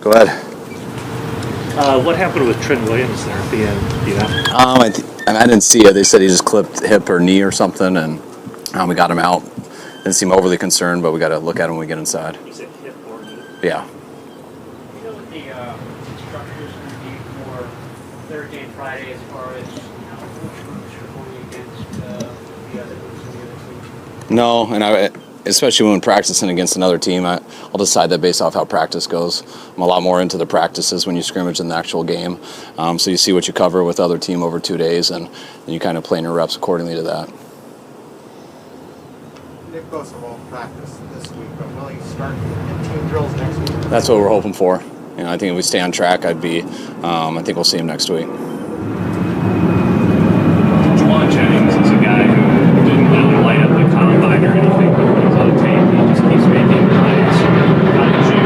Go ahead. What happened with Trent Williams there at the end? Do you know? I didn't see it. They said he just clipped hip or knee or something, and we got him out. Didn't seem overly concerned, but we got to look at him when we get inside. You said hip or knee? Yeah. You know what the structure is going to be for Thursday and Friday as far as which groups are going against the other groups in the other team? No, and especially when practicing against another team, I'll decide that based off how practice goes. I'm a lot more into the practices when you scrimmage than the actual game. So you see what you cover with the other team over 2 days, and then you kind of plan your reps accordingly to that. Nick Bosa won't practice this week, but will he start in team drills next week? That's what we're hoping for. I think if we stay on track, I think we'll see him next week. Juwan Jennings is a guy who didn't really light up the combine or anything, but when he's on tape, he just keeps making plays. How did you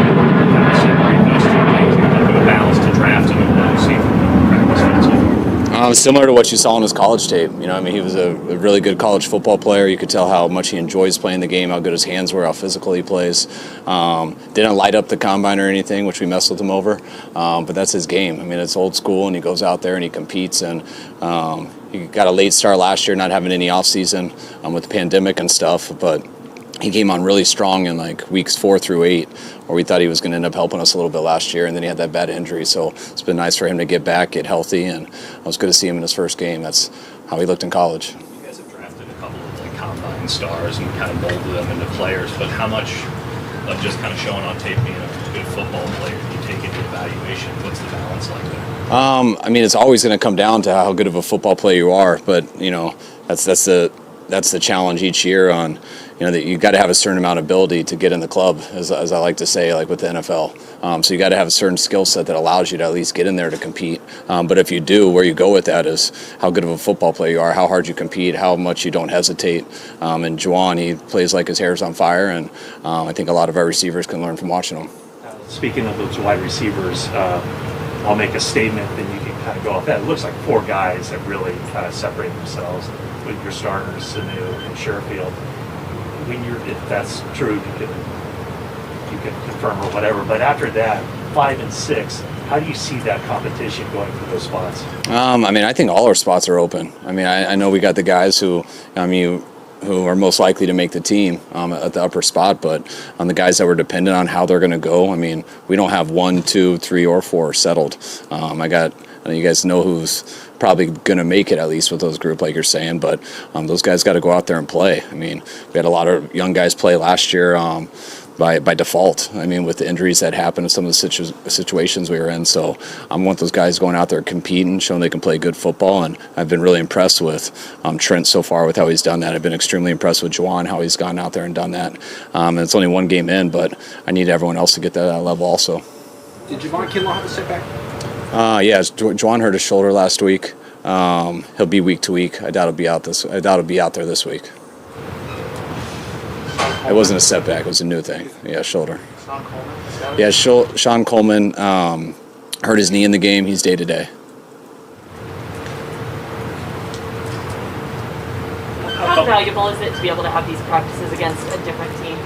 kind of separate those two things? You're looking to balance to draft and what you see from practice field so far? Similar to what you saw on his college tape. He was a really good college football player. You could tell how much he enjoys playing the game, how good his hands were, how physical he plays. Didn't light up the combine or anything, which we messed with him over. But that's his game. It's old school, and he goes out there and he competes. And he got a late start last year, not having any offseason with the pandemic and stuff. But he came on really strong in like weeks 4 through 8, where we thought he was going to end up helping us a little bit last year, and then he had that bad injury. So it's been nice for him to get back, get healthy, and it was good to see him in his first game. That's how he looked in college. You guys have drafted a couple of combine stars and kind of molded them into players, but how much of just kind of showing on tape being a good football player do you take into evaluation? What's the balance like there? It's always going to come down to how good of a football player you are, but that's the challenge each year on, that you got to have a certain amount of ability to get in the club, as I like to say, like with the NFL. So you got to have a certain skill set that allows you to at least get in there to compete. But if you do, where you go with that is how good of a football player you are, how hard you compete, how much you don't hesitate. And Juwan, he plays like his hair's on fire, and I think a lot of our receivers can learn from watching him. Speaking of those wide receivers, I'll make a statement, then you can kind of go off that. It looks like 4 guys that really kind of separate themselves with your starters, Sanu and Sherfield. If that's true, you can confirm or whatever. But after that, 5 and 6, how do you see that competition going for those spots? I think all our spots are open. I know we got the guys who are most likely to make the team at the upper spot, but on the guys that we're dependent on how they're going to go, we don't have 1, 2, 3, or 4 settled. You guys know who's probably going to make it, at least with those group, like you're saying, but those guys got to go out there and play. We had a lot of young guys play last year by default, with the injuries that happened in some of the situations we were in. So I want those guys going out there competing, showing they can play good football, and I've been really impressed with Trent so far with how he's done that. I've been extremely impressed with Juwan, how he's gone out there and done that. And it's only 1 game in, but I need everyone else to get to that level also. Did Javon Kinlaw have a setback? Juwan hurt his shoulder last week. He'll be week to week. I doubt he'll be out there this week. It wasn't a setback. It was a new thing. Yeah, shoulder. Sean Coleman? Yeah, Sean Coleman hurt his knee in the game. He's day to day. How valuable is it to be able to have these practices against a different team?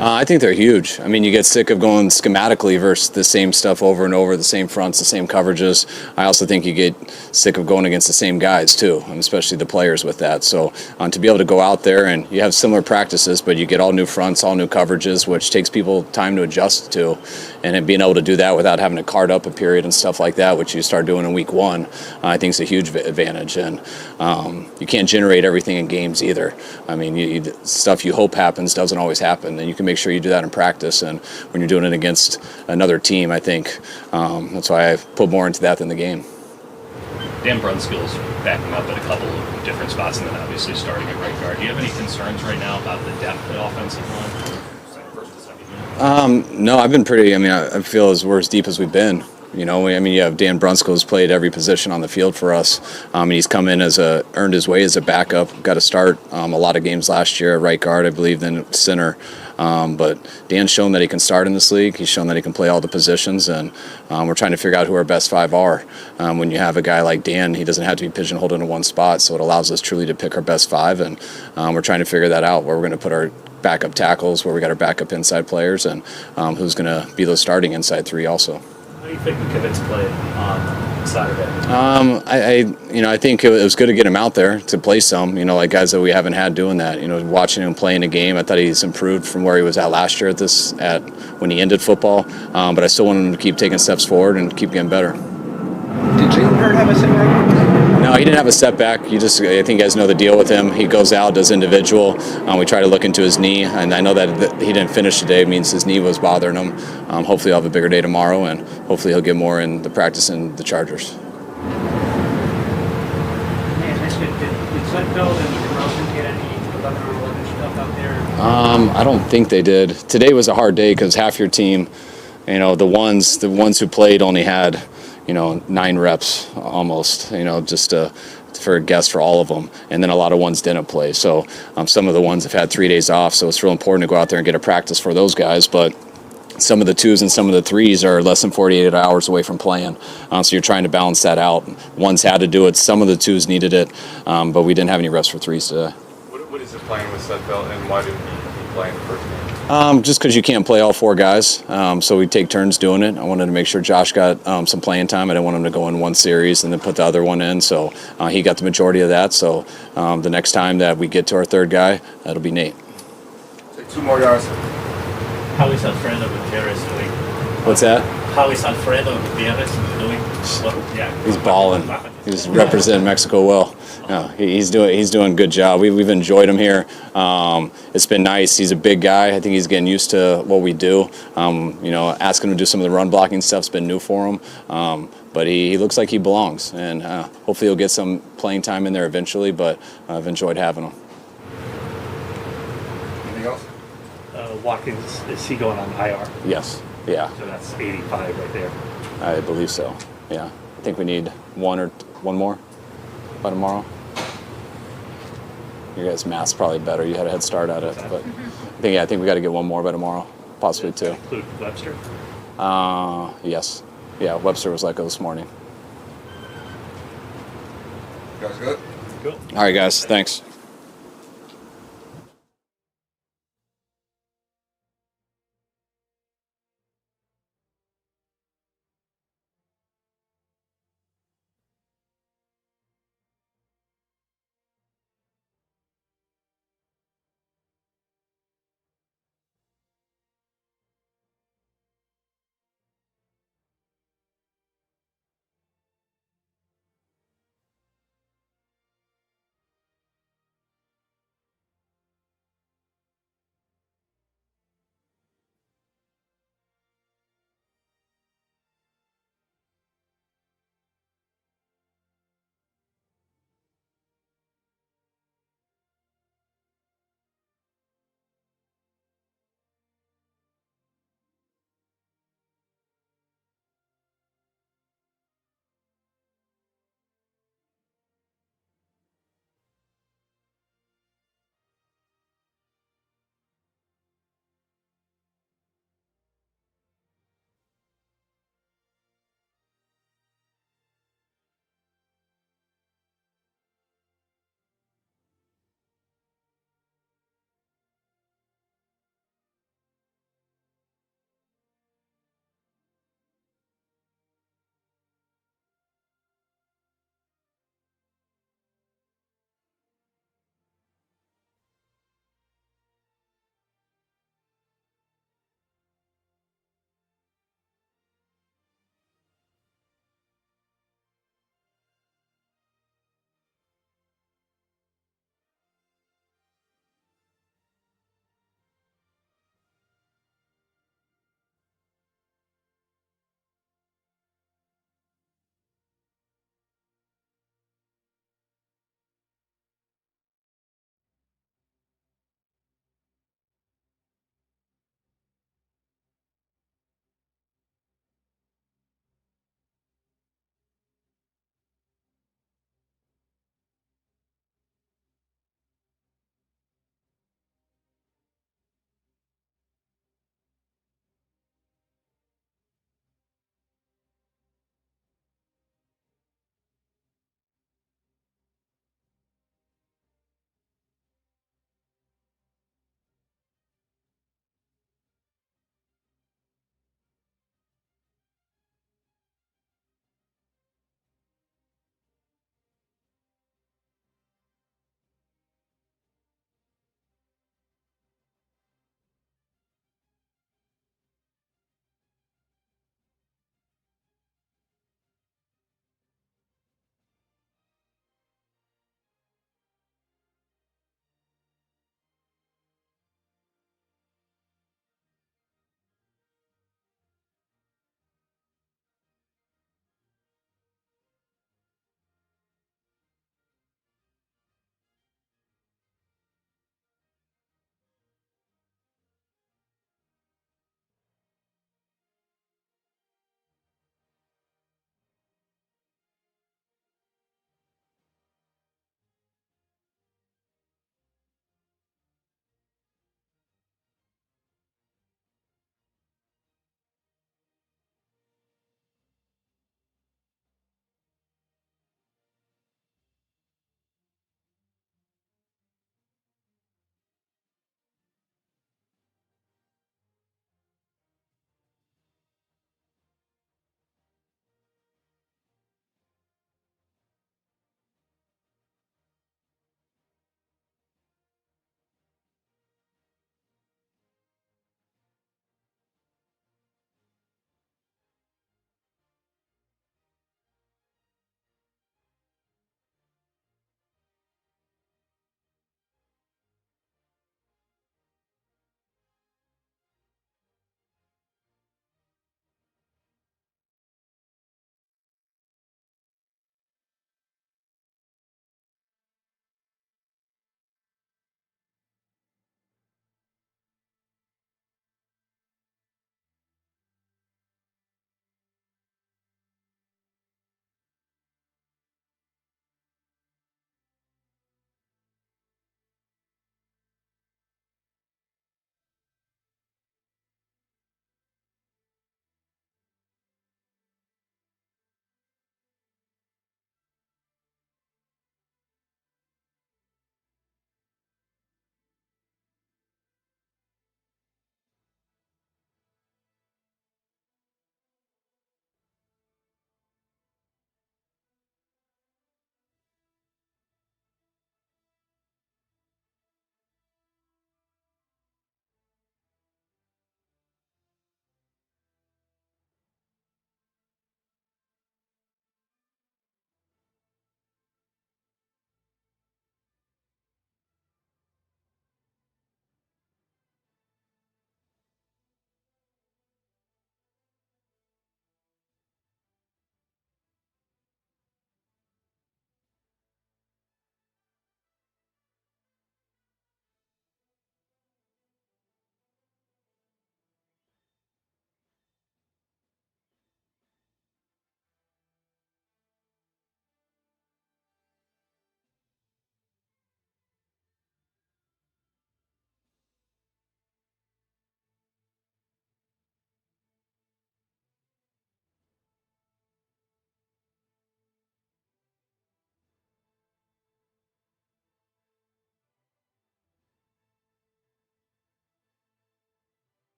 I think they're huge. You get sick of going schematically versus the same stuff over and over, the same fronts, the same coverages. I also think you get sick of going against the same guys too, and especially the players with that. So to be able to go out there and you have similar practices, but you get all new fronts, all new coverages, which takes people time to adjust to, and being able to do that without having to card up a period and stuff like that, which you start doing in week 1, I think is a huge advantage. And you can't generate everything in games either. Stuff you hope happens doesn't always happen, and you can make sure you do that in practice, and when you're doing it against another team, I think that's why I put more into that than the game. Dan Brunskill's backing up at a couple of different spots, and then obviously starting at right guard. Do you have any concerns right now about the depth at offensive line? First to second unit? No, I've been pretty. I feel as we're as deep as we've been. You have Dan Brunskill who's played every position on the field for us. He's come in earned his way as a backup. Got to start a lot of games last year at right guard, I believe, then center. But Dan's shown that he can start in this league. He's shown that he can play all the positions, and we're trying to figure out who our best 5 are. When you have a guy like Dan, he doesn't have to be pigeonholed into one spot, so it allows us truly to pick our best 5, and we're trying to figure that out, where we're going to put our backup tackles, where we got our backup inside players, and who's going to be those starting inside three also. How do you think McKivitz played on Saturday? I think it was good to get him out there to play some. Like guys that we haven't had doing that. Watching him play in a game, I thought he's improved from where he was at last year at when he ended football. But I still want him to keep taking steps forward and keep getting better. Did Jalen Hurd have a setback? No, he didn't have a setback. I think you guys know the deal with him. He goes out, does individual. We try to look into his knee, and I know that he didn't finish today. It means his knee was bothering him. Hopefully he'll have a bigger day tomorrow, and hopefully he'll get more in the practice in the Chargers. Did Sudfeld and DeRozan get any 11 on 11 stuff out there? I don't think they did. Today was a hard day because half your team, the ones who played only had 9 reps almost, just for a guess for all of them. And then a lot of ones didn't play. So some of the ones have had 3 days off. So it's real important to go out there and get a practice for those guys. But some of the 2s and some of the 3s are less than 48 hours away from playing. So you're trying to balance that out. Ones had to do it. Some of the 2s needed it. But we didn't have any reps for 3s today. What is it playing with Sudfeld, and why didn't he play in the first game? Just because you can't play all 4 guys, so we take turns doing it. I wanted to make sure Josh got some playing time. I didn't want him to go in one series and then put the other one in, so he got the majority of that. So the next time that we get to our 3rd guy, that'll be Nate. Take 2 more yards. How is Alfredo Gutierrez doing? What's that? How is Alfredo Gutierrez doing? He's balling. He's representing Mexico well. He's doing a good job. We've enjoyed him here. It's been nice. He's a big guy. I think he's getting used to what we do. Asking him to do some of the run blocking stuff's been new for him. But he looks like he belongs, and hopefully he'll get some playing time in there eventually. But I've enjoyed having him. Anything else? Watkins, is he going on IR? Yes. Yeah. So that's 85 right there. I believe so. Yeah. I think we need one more by tomorrow. Your guys' math's probably better. You had a head start at it, but I think we got to get one more by tomorrow, possibly 2. Include Webster? Yes. Yeah, Webster was let go this morning. You guys good? Cool. All right, guys. Thanks.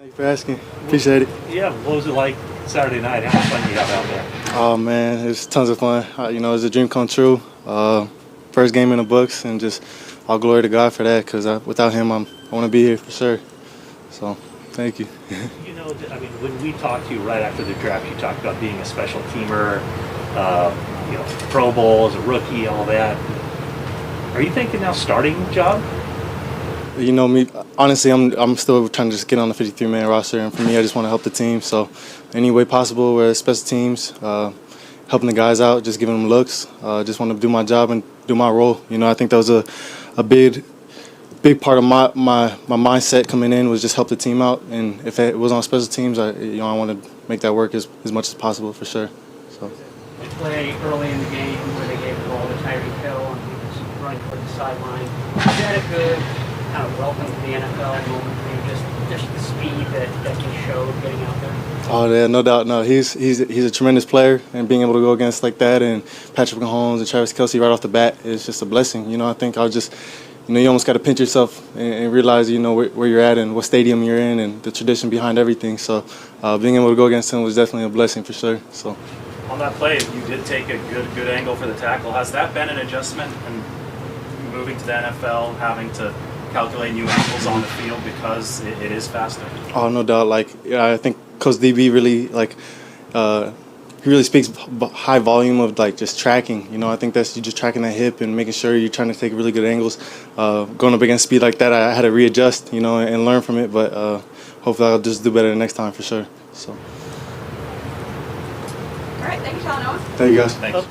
Thank you for asking. Appreciate it. Yeah, what was it like Saturday night? How much fun you have out there? Oh man, it's tons of fun. You know, it's a dream come true. First game in the books, and just all glory to God for that. Because without Him, I want to be here for sure. So, thank you. You know, I mean, when we talked to you right after the draft, you talked about being a special teamer, you know, Pro Bowl as a rookie, all that. Are you thinking now starting job? You know me. Honestly, I'm still trying to just get on the 53-man roster, and for me, I just want to help the team. So, any way possible, whether it's special teams, helping the guys out, just giving them looks. Just want to do my job and do my role. You know, I think that was a big part of my mindset coming in was just help the team out. And if it was on special teams, I want to make that work as much as possible for sure. So. They play early in the game where they gave the ball to Tyreek Hill and he was running toward the sideline. Is that a good kind of welcome to the NFL moment for you? Just the speed that he showed getting out there? Oh yeah, no doubt. No, he's a tremendous player, and being able to go against like that and Patrick Mahomes and Travis Kelce right off the bat is just a blessing. You know, I think you almost got to pinch yourself and realize, you know, where you're at and what stadium you're in and the tradition behind everything. So being able to go against him was definitely a blessing for sure. So. On that play, you did take a good angle for the tackle. Has that been an adjustment in moving to the NFL, having to calculate new angles on the field because it is faster? Oh, no doubt. Like, yeah, I think Coach DB really he really speaks high volume of like just tracking. You know, I think that's you just tracking that hip and making sure you're trying to take really good angles. Going up against speed like that, I had to readjust, you know, and learn from it. But hopefully, I'll just do better the next time for sure. So. All right, thank you, Sean Owen. Thank you guys. Thanks.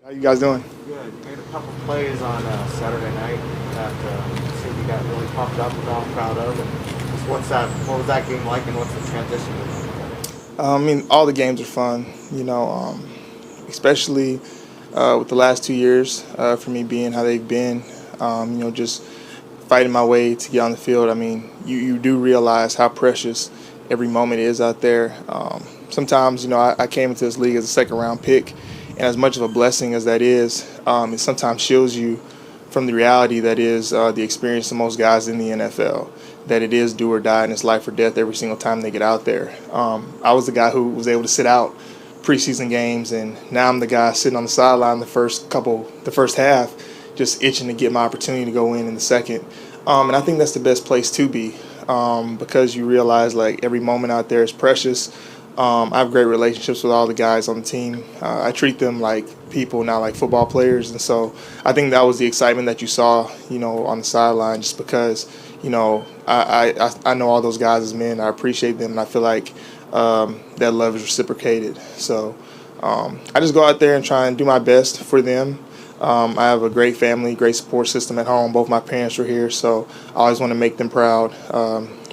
How you guys doing? Good. You made a couple plays on Saturday night that seemed you got really pumped up about, proud of. And just what was that game like, and what's the transition like? I mean, all the games are fun, especially with the last 2 years for me being how they've been, just fighting my way to get on the field. I mean, you do realize how precious every moment is out there. Sometimes, I came into this league as a second-round pick, and as much of a blessing as that is, it sometimes shields you from the reality that is the experience of most guys in the NFL, that it is do or die and it's life or death every single time they get out there. I was the guy who was able to sit out preseason games, and now I'm the guy sitting on the sideline the first half, just itching to get my opportunity to go in the second. And I think that's the best place to be because you realize like every moment out there is precious. I have great relationships with all the guys on the team. I treat them like people, not like football players. And so I think that was the excitement that you saw, on the sideline, just because, I know all those guys as men. I appreciate them, and I feel like that love is reciprocated. So I just go out there and try and do my best for them. I have a great family, great support system at home. Both my parents are here, so I always want to make them proud.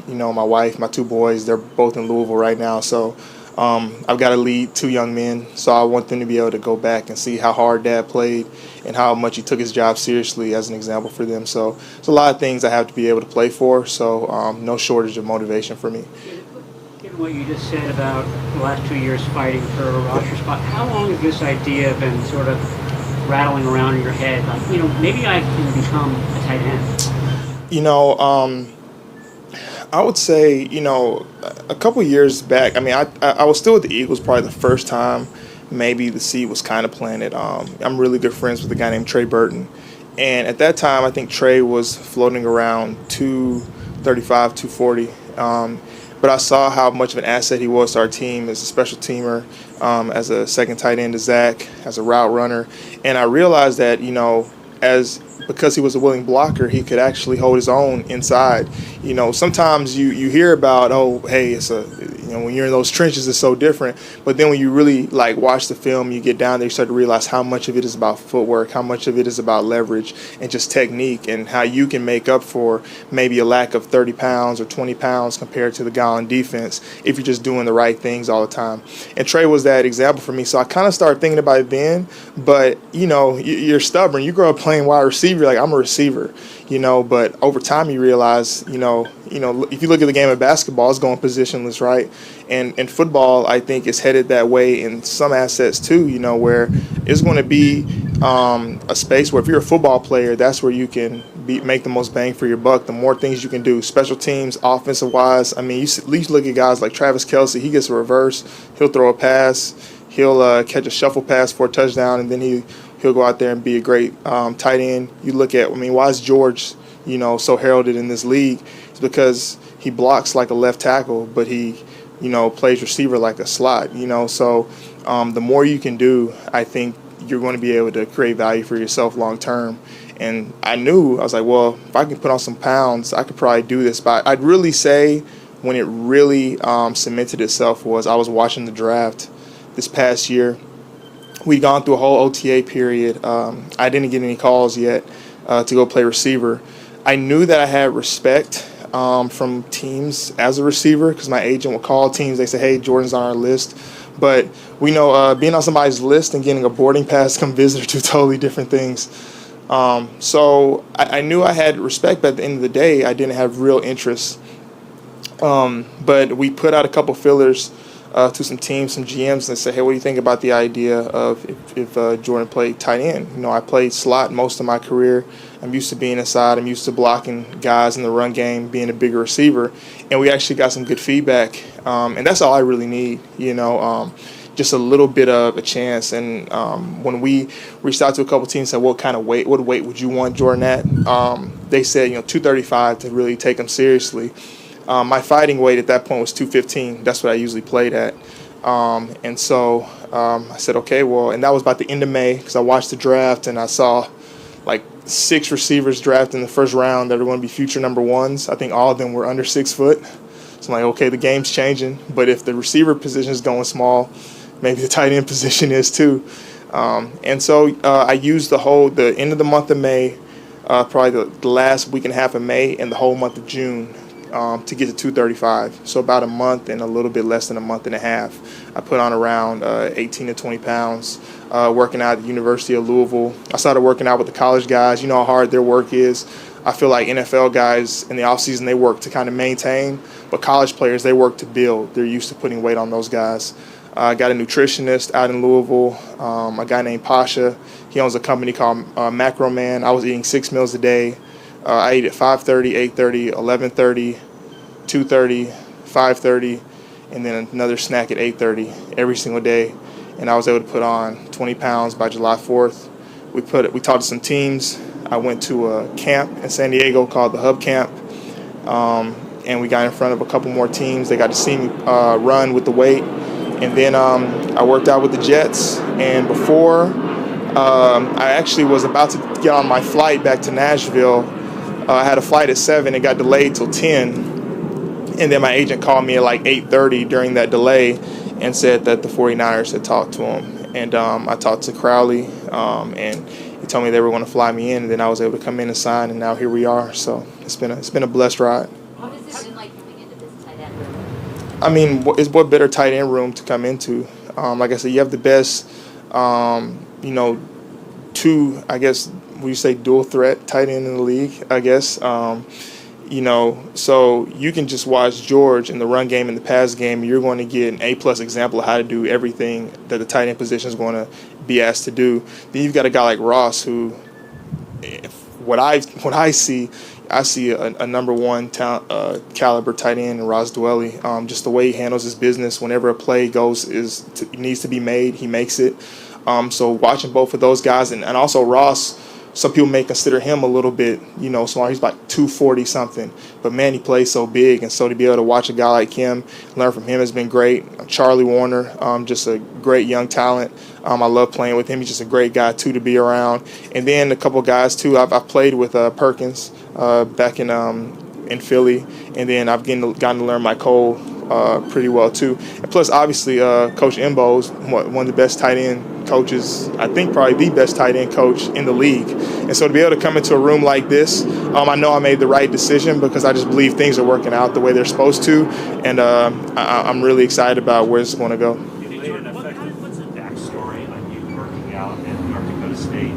My wife, my 2 boys, they're both in Louisville right now. So I've got to lead 2 young men, so I want them to be able to go back and see how hard Dad played and how much he took his job seriously as an example for them. So it's a lot of things I have to be able to play for, so no shortage of motivation for me. Given what you just said about the last 2 years fighting for a roster spot, how long has this idea been sort of rattling around in your head? Like, maybe I can become a tight end. I would say, a couple years back, I mean, I was still with the Eagles probably the first time maybe the seed was kind of planted. I'm really good friends with a guy named Trey Burton. And at that time, I think Trey was floating around 235, 240. But I saw how much of an asset he was to our team as a special teamer, as a second tight end to Zach, as a route runner. And I realized that, because he was a willing blocker, he could actually hold his own inside. Sometimes you hear about, oh, hey, it's when you're in those trenches, it's so different. But then when you really watch the film, you get down there, you start to realize how much of it is about footwork, how much of it is about leverage and just technique, and how you can make up for maybe a lack of 30 pounds or 20 pounds compared to the guy on defense if you're just doing the right things all the time. And Trey was that example for me. So I kind of started thinking about it then. But you're stubborn. You grow up playing wide receiver, like I'm a receiver. But over time you realize, if you look at the game of basketball, it's going positionless, right? And football, I think, is headed that way in some assets too, where it's going to be a space where if you're a football player, that's where you can make the most bang for your buck. The more things you can do, special teams, offensive-wise. I mean, you at least look at guys like Travis Kelce. He gets a reverse. He'll throw a pass. He'll catch a shuffle pass for a touchdown, and then he'll go out there and be a great tight end. You look at, why is George, so heralded in this league? It's because he blocks like a left tackle, but he, plays receiver like a slot, So the more you can do, I think you're going to be able to create value for yourself long term. And I was like, well, if I can put on some pounds, I could probably do this. But I'd really say when it really cemented itself was I was watching the draft this past year. We'd gone through a whole OTA period. I didn't get any calls yet to go play receiver. I knew that I had respect from teams as a receiver because my agent would call teams. They say, hey, Jordan's on our list. But we know being on somebody's list and getting a boarding pass come visit are 2 totally different things. So I knew I had respect, but at the end of the day, I didn't have real interest. But we put out a couple fillers to some teams, some GMs, and say, hey, what do you think about the idea of if Jordan played tight end? I played slot most of my career. I'm used to being inside. I'm used to blocking guys in the run game, being a bigger receiver. And we actually got some good feedback. And that's all I really need, just a little bit of a chance. And when we reached out to a couple teams and said, what weight would you want Jordan at? They said, 235 to really take him seriously. My fighting weight at that point was 215. That's what I usually played at. And so I said, okay, well, and that was about the end of May because I watched the draft and I saw 6 receivers drafted in the first round that are going to be future number ones. I think all of them were under 6 foot. So I'm like, okay, the game's changing. But if the receiver position is going small, maybe the tight end position is too. And so I used the end of the month of May, probably the last week and a half of May, and the whole month of June to get to 235. So about a month and a little bit less than a month and a half. I put on around 18 to 20 pounds working out at the University of Louisville. I started working out with the college guys. You know how hard their work is. I feel like NFL guys in the offseason, they work to kind of maintain, but college players, they work to build. They're used to putting weight on those guys. I got a nutritionist out in Louisville, a guy named Pasha. He owns a company called Macro Man. I was eating 6 meals a day. I ate at 5:30, 8:30, 11:30, 2:30, 5:30, and then another snack at 8:30 every single day. And I was able to put on 20 pounds by July 4th. We talked to some teams. I went to a camp in San Diego called the Hub Camp, and we got in front of a couple more teams. They got to see me run with the weight. And then I worked out with the Jets. And before I actually was about to get on my flight back to Nashville, I had a flight at 7. It got delayed till 10. And then my agent called me at like 8:30 during that delay and said that the 49ers had talked to him. And I talked to Crowley, and he told me they were going to fly me in. And then I was able to come in and sign, and now here we are. So it's been a blessed ride. What has it been like coming into this tight end room? I mean, what better tight end room to come into? Like I said, you have the best, two, I guess, would you say dual threat tight end in the league, I guess. So you can just watch George in the run game and the pass game, and you're going to get an A-plus example of how to do everything that the tight end position is going to be asked to do. Then you've got a guy like Ross who, what I see a number one caliber tight end in Ross Dwelly. Just the way he handles his business. Whenever a play needs to be made, he makes it. So watching both of those guys, and also Ross, some people may consider him a little bit, small. He's like 240 something, but man, he plays so big, and so to be able to watch a guy like him, learn from him has been great. Charlie Warner, just a great young talent. I love playing with him. He's just a great guy too to be around. And then a couple guys too. I've played with Perkins back in Philly, and then I've gotten to learn Mike Cole pretty well too. And plus, obviously, Coach Imbo's one of the best tight end coaches. I think probably the best tight end coach in the league. And so to be able to come into a room like this, I know I made the right decision because I just believe things are working out the way they're supposed to, and I'm really excited about where it's going to go. What's the backstory on you working out at North Dakota State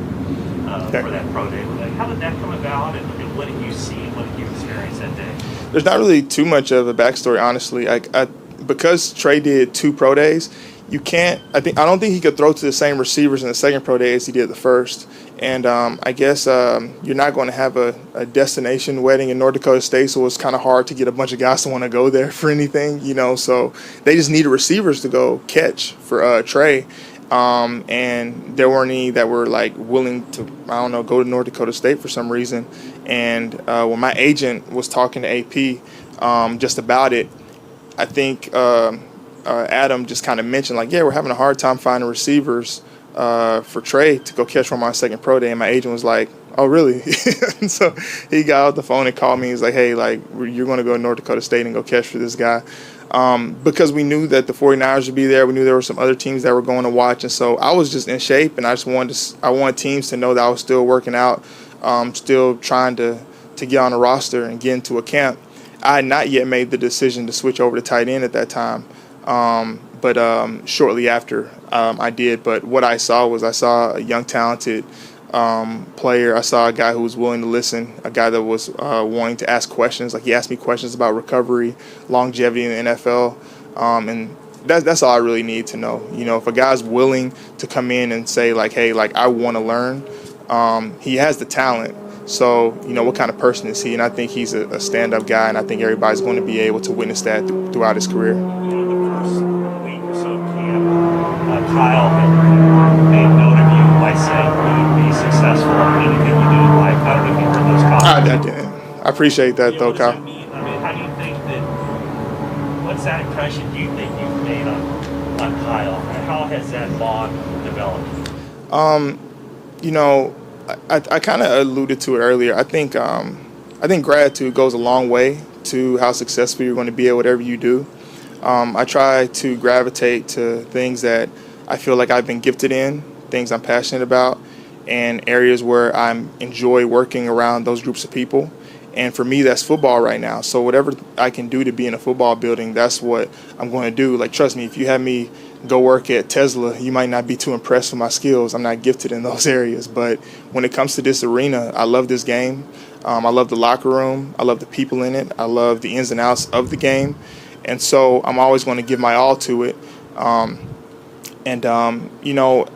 for that pro day? Like, how did that come about, and what did you see? What did you experience that day? There's not really too much of a backstory, honestly. Because Trey did 2 pro days, I don't think he could throw to the same receivers in the second pro day as he did the first. And I guess you're not going to have a destination wedding in North Dakota State, so it's kind of hard to get a bunch of guys to want to go there for anything, So they just needed receivers to go catch for Trey. And there weren't any that were like willing to, go to North Dakota State for some reason. And when my agent was talking to AP just about it, I think Adam just kind of mentioned we're having a hard time finding receivers for Trey to go catch from my second pro day. And my agent was like, oh, really? And so he got out the phone and called me. He's like, hey, you're going to go to North Dakota State and go catch for this guy. Because we knew that the 49ers would be there. We knew there were some other teams that were going to watch. And so I was just in shape, and I wanted teams to know that I was still working out, still trying to get on a roster and get into a camp. I had not yet made the decision to switch over to tight end at that time. But shortly after I did. But what I saw a young, talented player. I saw a guy who was willing to listen, a guy that was wanting to ask questions. Like, he asked me questions about recovery, longevity in the NFL, and that's all I really need to know. If a guy's willing to come in and say, hey, I want to learn, he has the talent. So, what kind of person is he? And I think he's a stand-up guy, and I think everybody's going to be able to witness that throughout his career. The first week or so of camp, Kyle had made note of you by saying you would be successful in anything you do in life. I don't know if you heard those comments. I didn't. I appreciate that, though, Kyle. How do you think what's that impression do you think you've made on Kyle? And how has that bond developed? I kind of alluded to it earlier. I think gratitude goes a long way to how successful you're going to be at whatever you do. I try to gravitate to things that I feel like I've been gifted in, things I'm passionate about and areas where I enjoy working around those groups of people. And for me, that's football right now. So whatever I can do to be in a football building, that's what I'm going to do. Like, trust me, if you have me go work at Tesla, you might not be too impressed with my skills. I'm not gifted in those areas. But when it comes to this arena, I love this game. I love the locker room. I love the people in it. I love the ins and outs of the game. And so I'm always going to give my all to it. You know,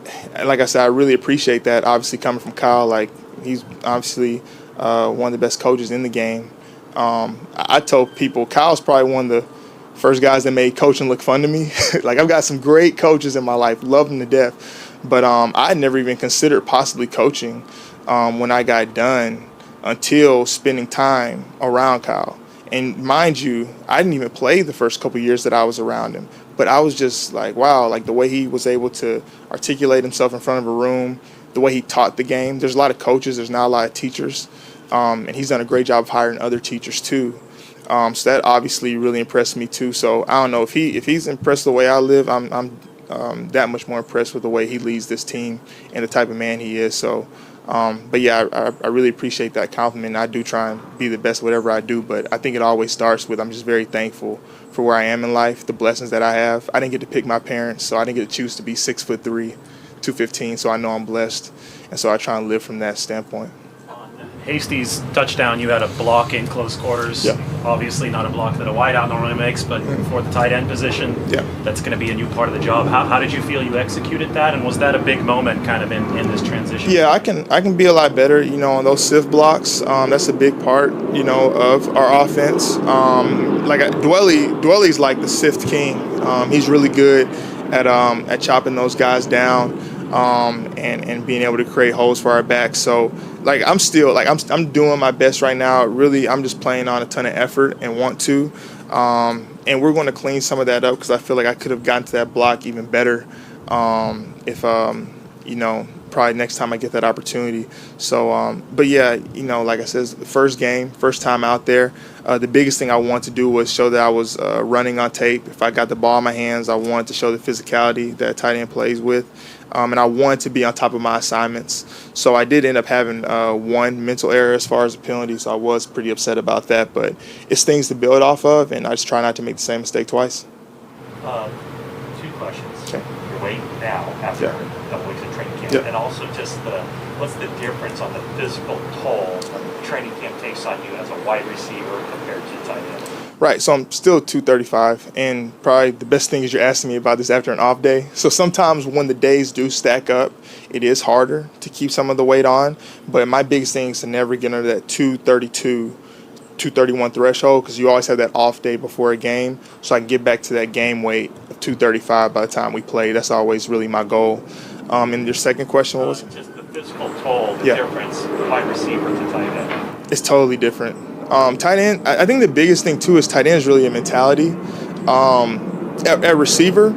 like I said, I really appreciate that. Obviously, coming from Kyle, like, he's obviously one of the best coaches in the game. I told people Kyle's probably one of the first guys that made coaching look fun to me. Like, I've got some great coaches in my life, love them to death. But I had never even considered possibly coaching when I got done until spending time around Kyle. And mind you, I didn't even play the first couple years that I was around him. But I was just like, wow, like the way he was able to articulate himself in front of a room, the way he taught the game. There's a lot of coaches, there's not a lot of teachers. And he's done a great job of hiring other teachers too. So that obviously really impressed me too. So I don't know if he's impressed the way I live. I'm that much more impressed with the way he leads this team and the type of man he is. So, but yeah, I really appreciate that compliment. I do try and be the best whatever I do, but I think it always starts with I'm just very thankful for where I am in life, the blessings that I have. I didn't get to pick my parents, so I didn't get to choose to be 6'3", 215. So I know I'm blessed, and so I try and live from that standpoint. Hasty's touchdown, you had a block in close quarters. Yeah. Obviously not a block that a wideout normally makes, but for the tight end position, that's going to be a new part of the job. How did you feel you executed that, and was that a big moment kind of in this transition? Yeah, I can be a lot better, you know, on those SIF blocks. That's a big part, you know, of our offense. Like Dwelly's like the SIF king. He's really good at chopping those guys down. And being able to create holes for our backs. So, like, I'm doing my best right now. Really, I'm just playing on a ton of effort and want to. And we're going to clean some of that up because I feel like I could have gotten to that block even better if, you know, probably next time I get that opportunity. So, but yeah, you know, like I said, first game, first time out there. The biggest thing I wanted to do was show that I was running on tape. If I got the ball in my hands, I wanted to show the physicality that tight end plays with. And I wanted to be on top of my assignments. So I did end up having one mental error as far as the penalty, so I was pretty upset about that. But it's things to build off of, and I just try not to make the same mistake twice. 2 questions. Okay. Your weight now after a week of training camp, and also just what's the difference on the physical toll training camp takes on you as a wide receiver compared to tight end? Right, so I'm still 235, and probably the best thing is you're asking me about this after an off day. So sometimes when the days do stack up, it is harder to keep some of the weight on, but my biggest thing is to never get under that 232, 231 threshold because you always have that off day before a game, so I can get back to that game weight of 235 by the time we play. That's always really my goal. And your second question, what was it? Just the physical toll, the difference, wide receiver to tight end. It's totally different. Tight end, I think the biggest thing, too, is tight end is really a mentality. At receiver,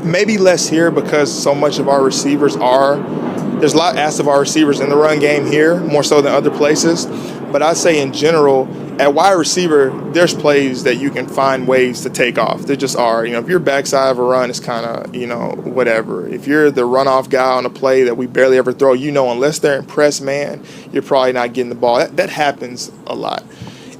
maybe less here because so much of our receivers there's a lot asked of our receivers in the run game here, more so than other places. But I'd say in general, at wide receiver, there's plays that you can find ways to take off. There just are. You know, if you're backside of a run, it's kind of, you know, whatever. If you're the runoff guy on a play that we barely ever throw, you know, unless they're in press man, you're probably not getting the ball. That happens a lot.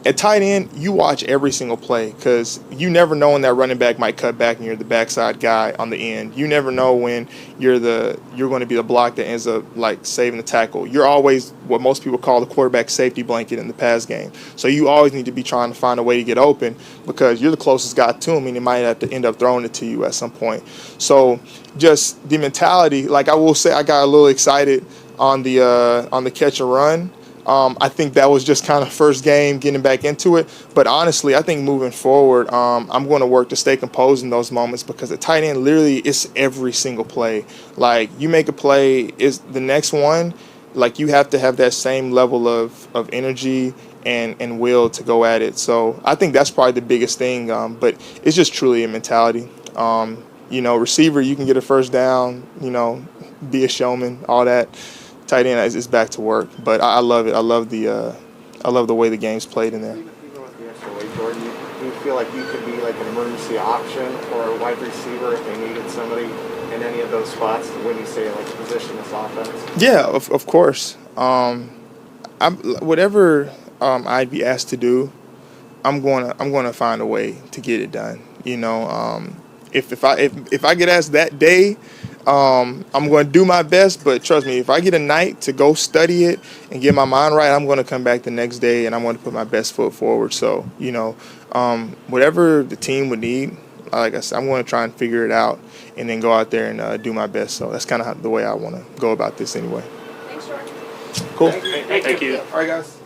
At tight end, you watch every single play because you never know when that running back might cut back and you're the backside guy on the end. You never know when you're going to be the block that ends up like saving the tackle. You're always what most people call the quarterback safety blanket in the pass game. So you always need to be trying to find a way to get open because you're the closest guy to him and he might have to end up throwing it to you at some point. So just the mentality, like I will say, I got a little excited on the catch and run. I think that was just kind of first game getting back into it. But honestly, I think moving forward, I'm going to work to stay composed in those moments because at tight end, literally, it's every single play. Like, you make a play, is the next one, like, you have to have that same level of energy and will to go at it. So I think that's probably the biggest thing. But it's just truly a mentality. You know, receiver, you can get a first down, you know, be a showman, all that. Tight end is back to work, but I love it. I love the way the game's played in there. Even with the extra weight, Jordan, do you feel like you could be like an emergency option or a wide receiver if they needed somebody in any of those spots when you say like position this offense? Yeah, of course. Whatever I'd be asked to do, I'm gonna find a way to get it done. You know, if I get asked that day, I'm going to do my best. But trust me, if I get a night to go study it and get my mind right, I'm going to come back the next day and I'm going to put my best foot forward. So you know, whatever the team would need, like I said, I'm going to try and figure it out and then go out there and do my best. So that's kind of the way I want to go about this anyway. Thanks, George. Cool. Thank you. All right, guys.